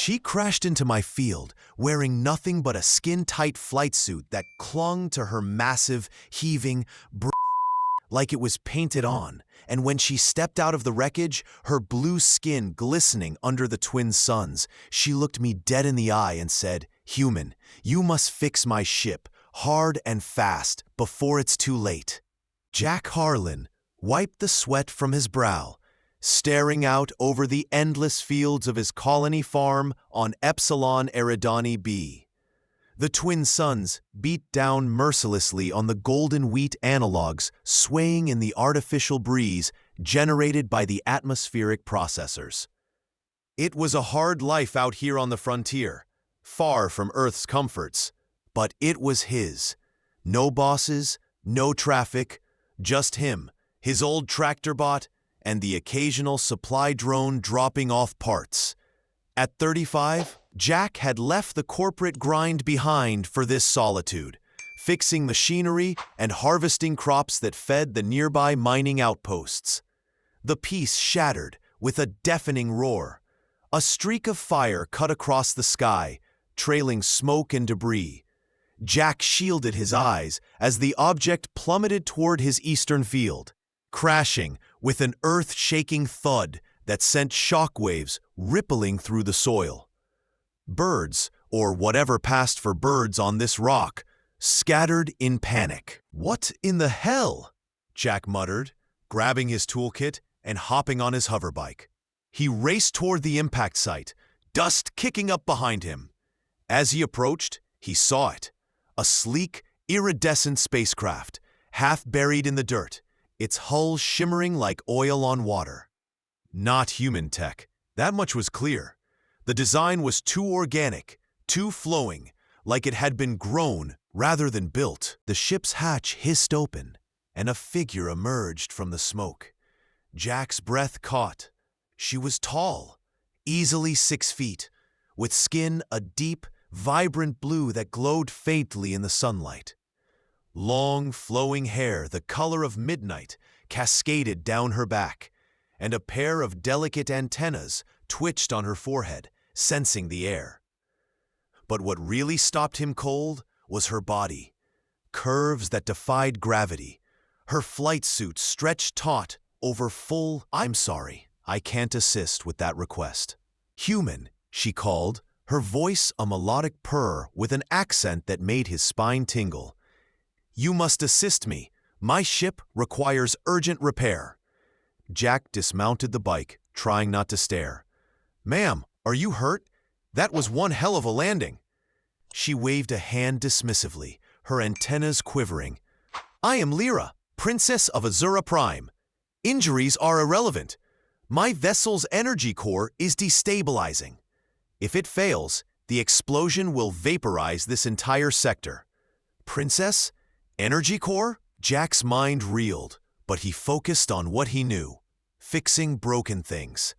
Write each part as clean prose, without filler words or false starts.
She crashed into my field, wearing nothing but a skin-tight flight suit that clung to her massive, heaving like it was painted on, and when she stepped out of the wreckage, her blue skin glistening under the twin suns, she looked me dead in the eye and said, "Human, you must fix my ship, hard and fast, before it's too late." Jack Harlan wiped the sweat from his brow, staring out over the endless fields of his colony farm on Epsilon Eridani B. The twin suns beat down mercilessly on the golden wheat analogs swaying in the artificial breeze generated by the atmospheric processors. It was a hard life out here on the frontier, far from Earth's comforts, but it was his. No bosses, no traffic, just him, his old tractor bot, and the occasional supply drone dropping off parts. At 35, Jack had left the corporate grind behind for this solitude, fixing machinery and harvesting crops that fed the nearby mining outposts. The peace shattered with a deafening roar. A streak of fire cut across the sky, trailing smoke and debris. Jack shielded his eyes as the object plummeted toward his eastern field, crashing with an earth-shaking thud that sent shockwaves rippling through the soil. Birds, or whatever passed for birds on this rock, scattered in panic. "What in the hell?" Jack muttered, grabbing his toolkit and hopping on his hoverbike. He raced toward the impact site, dust kicking up behind him. As he approached, he saw it. A sleek, iridescent spacecraft, half buried in the dirt, its hull shimmering like oil on water. Not human tech, that much was clear. The design was too organic, too flowing, like it had been grown rather than built. The ship's hatch hissed open, and a figure emerged from the smoke. Jack's breath caught. She was tall, easily 6 feet, with skin a deep, vibrant blue that glowed faintly in the sunlight. Long, flowing hair, the color of midnight, cascaded down her back, and a pair of delicate antennas twitched on her forehead, sensing the air. But what really stopped him cold was her body. Curves that defied gravity. Her flight suit stretched taut over full, "I'm sorry, I can't assist with that request." "Human," she called, her voice a melodic purr with an accent that made his spine tingle. "You must assist me. My ship requires urgent repair." Jack dismounted the bike, trying not to stare. "Ma'am, are you hurt? That was one hell of a landing." She waved a hand dismissively, her antennas quivering. "I am Lyra, Princess of Azura Prime. Injuries are irrelevant. My vessel's energy core is destabilizing. If it fails, the explosion will vaporize this entire sector." "Princess? Energy core?" Jack's mind reeled, but he focused on what he knew, fixing broken things.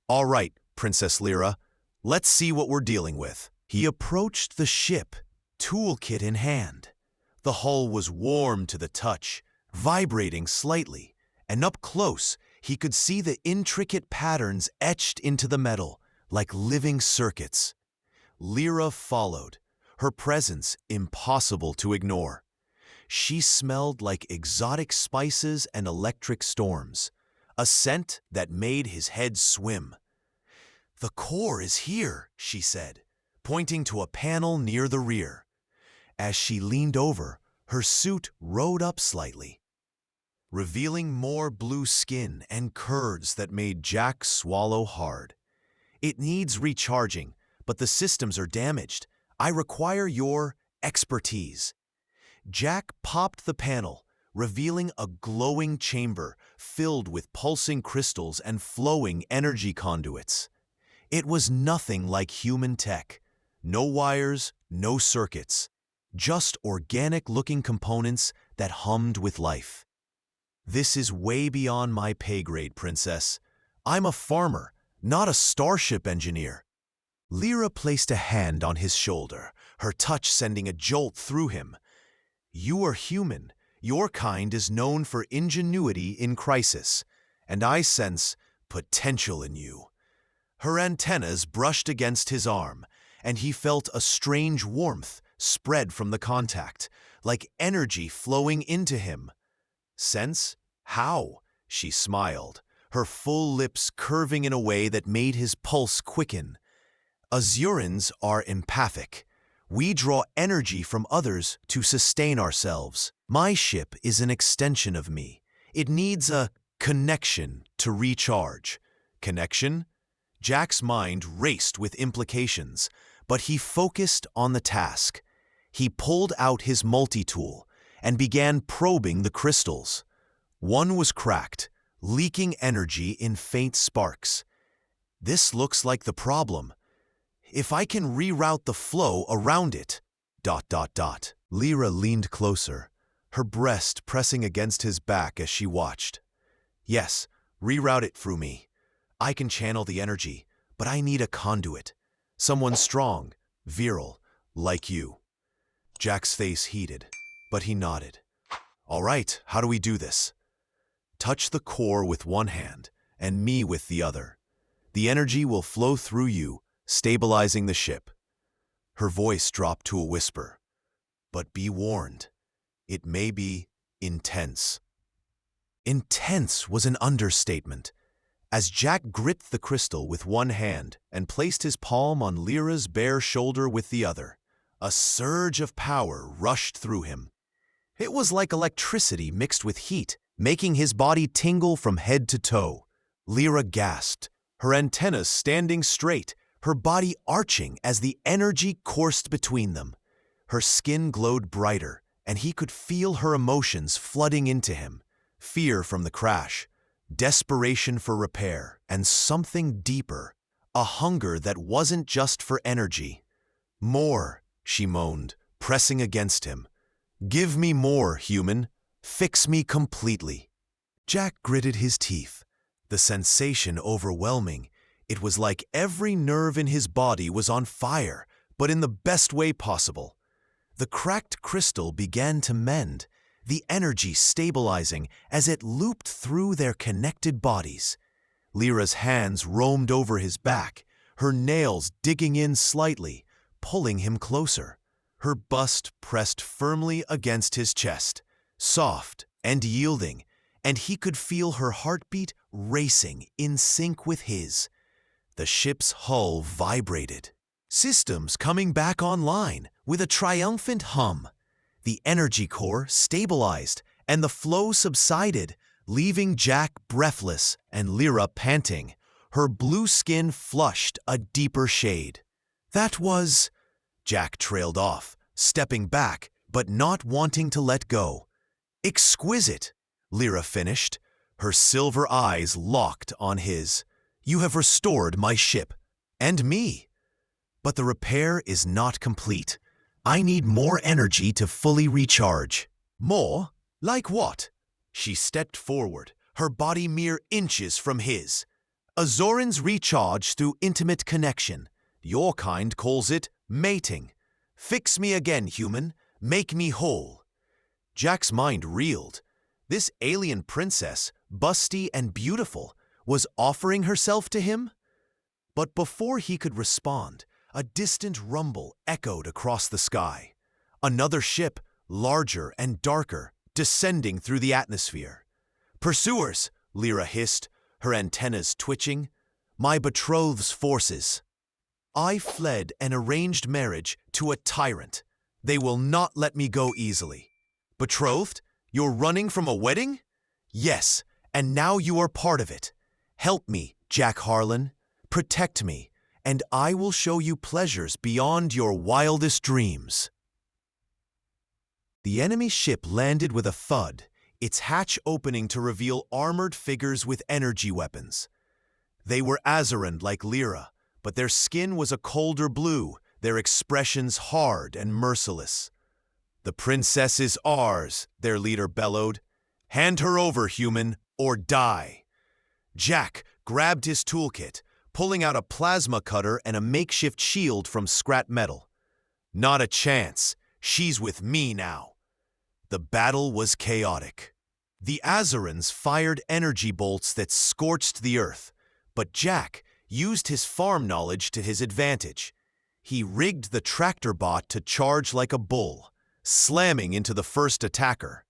"All right, Princess Lyra, let's see what we're dealing with." He approached the ship, toolkit in hand. The hull was warm to the touch, vibrating slightly, and up close he could see the intricate patterns etched into the metal, like living circuits. Lyra followed, her presence impossible to ignore. She smelled like exotic spices and electric storms, a scent that made his head swim. "The core is here," she said, pointing to a panel near the rear. As she leaned over, her suit rode up slightly, revealing more blue skin and curves that made Jack swallow hard. "It needs recharging, but the systems are damaged. I require your expertise." Jack popped the panel, revealing a glowing chamber filled with pulsing crystals and flowing energy conduits. It was nothing like human tech. No wires, no circuits, just organic-looking components that hummed with life. "This is way beyond my pay grade, Princess. I'm a farmer, not a starship engineer." Lyra placed a hand on his shoulder, her touch sending a jolt through him. "You are human. Your kind is known for ingenuity in crisis, and I sense potential in you. Her antennas brushed against his arm, and he felt a strange warmth spread from the contact, like energy flowing into him. Sense? How? She smiled, her full lips curving in a way that made his pulse quicken. Azurans are empathic. We draw energy from others to sustain ourselves. My ship is an extension of me. It needs a connection to recharge. Connection? Jack's mind raced with implications, but he focused on the task. He pulled out his multi-tool and began probing the crystals. One was cracked, leaking energy in faint sparks. This looks like the problem. If I can reroute the flow around it... Lyra leaned closer, her breast pressing against his back as she watched. Yes, reroute it through me. I can channel the energy, but I need a conduit. Someone strong, virile, like you. Jack's face heated, but he nodded. All right, how do we do this? Touch the core with one hand, and me with the other. The energy will flow through you, stabilizing the ship. Her voice dropped to a whisper. But be warned, it may be intense. Intense was an understatement. As Jack gripped the crystal with one hand and placed his palm on Lyra's bare shoulder with the other, a surge of power rushed through him. It was like electricity mixed with heat, making his body tingle from head to toe. Lyra gasped, her antennas standing straight, her body arching as the energy coursed between them. Her skin glowed brighter, and he could feel her emotions flooding into him. Fear from the crash, desperation for repair, and something deeper, a hunger that wasn't just for energy. More, she moaned, pressing against him. Give me more, human. Fix me completely. Jack gritted his teeth, the sensation overwhelming. It was like every nerve in his body was on fire, but in the best way possible. The cracked crystal began to mend, the energy stabilizing as it looped through their connected bodies. Lyra's hands roamed over his back, her nails digging in slightly, pulling him closer. Her bust pressed firmly against his chest, soft and yielding, and he could feel her heartbeat racing in sync with his. The ship's hull vibrated, systems coming back online with a triumphant hum. The energy core stabilized, and the flow subsided, leaving Jack breathless and Lyra panting, her blue skin flushed a deeper shade. That was... Jack trailed off, stepping back, but not wanting to let go. Exquisite, Lyra finished, her silver eyes locked on his. You have restored my ship, and me. But the repair is not complete. I need more energy to fully recharge. More? Like what? She stepped forward, her body mere inches from his. Azorans recharge through intimate connection. Your kind calls it mating. Fix me again, human. Make me whole. Jack's mind reeled. This alien princess, busty and beautiful, was offering herself to him? But before he could respond, a distant rumble echoed across the sky. Another ship, larger and darker, descending through the atmosphere. Pursuers, Lyra hissed, her antennas twitching. My betrothed's forces. I fled an arranged marriage to a tyrant. They will not let me go easily. Betrothed? You're running from a wedding? Yes, and now you are part of it. Help me, Jack Harlan. Protect me, and I will show you pleasures beyond your wildest dreams. The enemy ship landed with a thud, its hatch opening to reveal armored figures with energy weapons. They were Azuran like Lyra, but their skin was a colder blue, their expressions hard and merciless. The princess is ours, their leader bellowed. Hand her over, human, or die. Jack grabbed his toolkit, pulling out a plasma cutter and a makeshift shield from scrap metal. Not a chance. She's with me now. The battle was chaotic. The Azurans fired energy bolts that scorched the earth, but Jack used his farm knowledge to his advantage. He rigged the tractor bot to charge like a bull, slamming into the first attacker.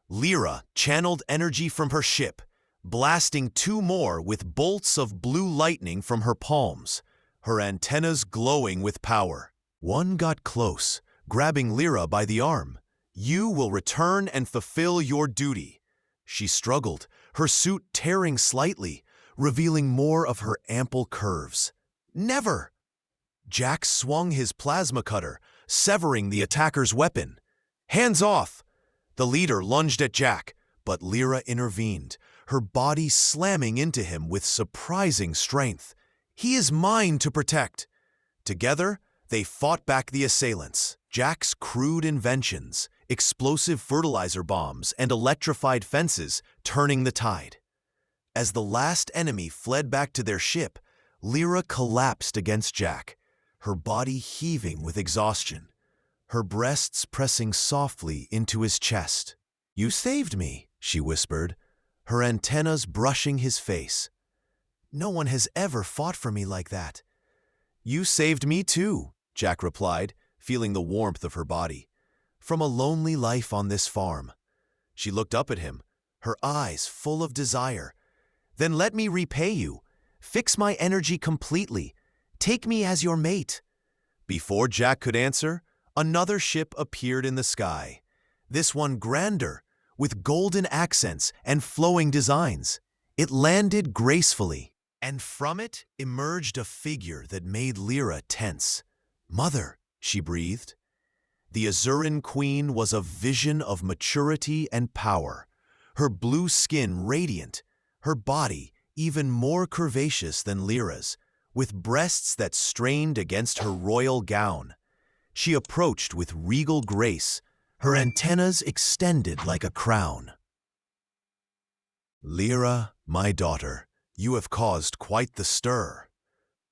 Lyra channeled energy from her ship, blasting 2 more with bolts of blue lightning from her palms, her antennas glowing with power. One got close, grabbing Lyra by the arm. "You will return and fulfill your duty." She struggled, her suit tearing slightly, revealing more of her ample curves. "Never!" Jack swung his plasma cutter, severing the attacker's weapon. "Hands off!" The leader lunged at Jack, but Lyra intervened, her body slamming into him with surprising strength. "He is mine to protect." Together, they fought back the assailants. Jack's crude inventions, explosive fertilizer bombs, and electrified fences turning the tide. As the last enemy fled back to their ship, Lyra collapsed against Jack, her body heaving with exhaustion, her breasts pressing softly into his chest. "You saved me," she whispered, her antennas brushing his face. "No one has ever fought for me like that." "You saved me too," Jack replied, feeling the warmth of her body. "From a lonely life on this farm." She looked up at him, her eyes full of desire. "Then let me repay you. Fix my energy completely. Take me as your mate." Before Jack could answer, another ship appeared in the sky. This one grander, with golden accents and flowing designs. It landed gracefully, and from it emerged a figure that made Lyra tense. "Mother," she breathed. The Azuran queen was a vision of maturity and power, her blue skin radiant, her body even more curvaceous than Lyra's, with breasts that strained against her royal gown. She approached with regal grace, her antennas extended like a crown. "Lyra, my daughter, you have caused quite the stir."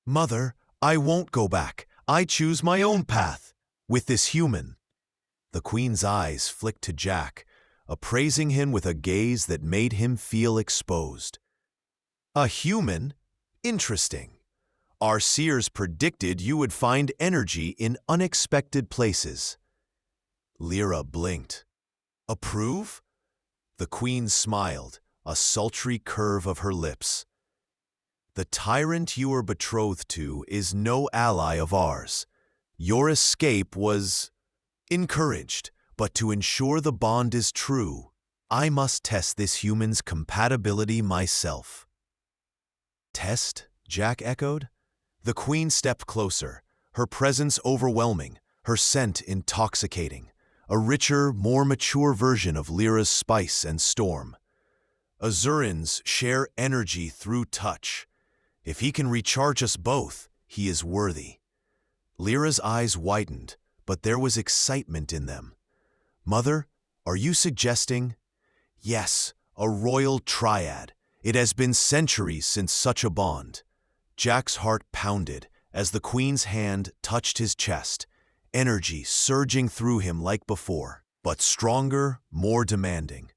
"Mother, I won't go back. I choose my own path with this human." The queen's eyes flicked to Jack, appraising him with a gaze that made him feel exposed. "A human? Interesting. Our seers predicted you would find energy in unexpected places." Lyra blinked. "Approve?" The queen smiled, a sultry curve of her lips. "The tyrant you are betrothed to is no ally of ours. Your escape was encouraged, but to ensure the bond is true, I must test this human's compatibility myself." "Test?" Jack echoed. The queen stepped closer, her presence overwhelming, her scent intoxicating, a richer, more mature version of Lyra's spice and storm. "Azurans share energy through touch. If he can recharge us both, he is worthy." Lyra's eyes widened, but there was excitement in them. "Mother, are you suggesting—" "Yes, a royal triad. It has been centuries since such a bond." Jack's heart pounded as the queen's hand touched his chest, energy surging through him like before, but stronger, more demanding.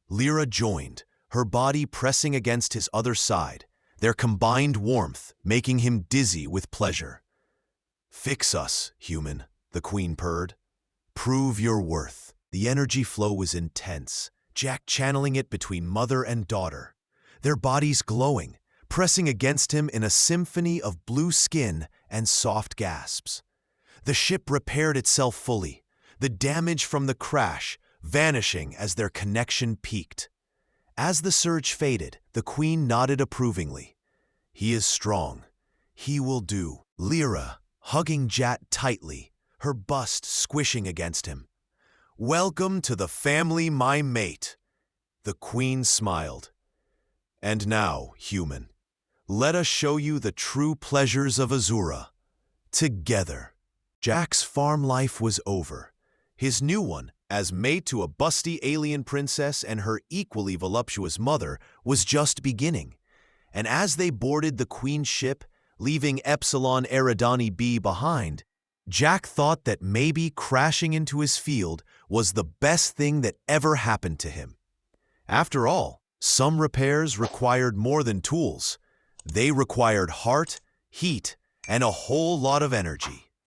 Lyra joined, her body pressing against his other side, their combined warmth making him dizzy with pleasure. "Fix us, human," the queen purred. "Prove your worth." The energy flow was intense, Jack channeling it between mother and daughter, their bodies glowing, pressing against him in a symphony of blue skin and soft gasps. The ship repaired itself fully, the damage from the crash vanishing as their connection peaked. As the surge faded, the queen nodded approvingly. "He is strong. He will do." Lyra, hugging Jack tightly, her bust squishing against him. "Welcome to the family, my mate." The queen smiled. "And now, human, let us show you the true pleasures of Azura. Together." Jack's farm life was over. His new one, as mate to a busty alien princess and her equally voluptuous mother, was just beginning. And as they boarded the queen's ship, leaving Epsilon Eridani B behind, Jack thought that maybe crashing into his field was the best thing that ever happened to him. After all, some repairs required more than tools. They required heart, heat, and a whole lot of energy.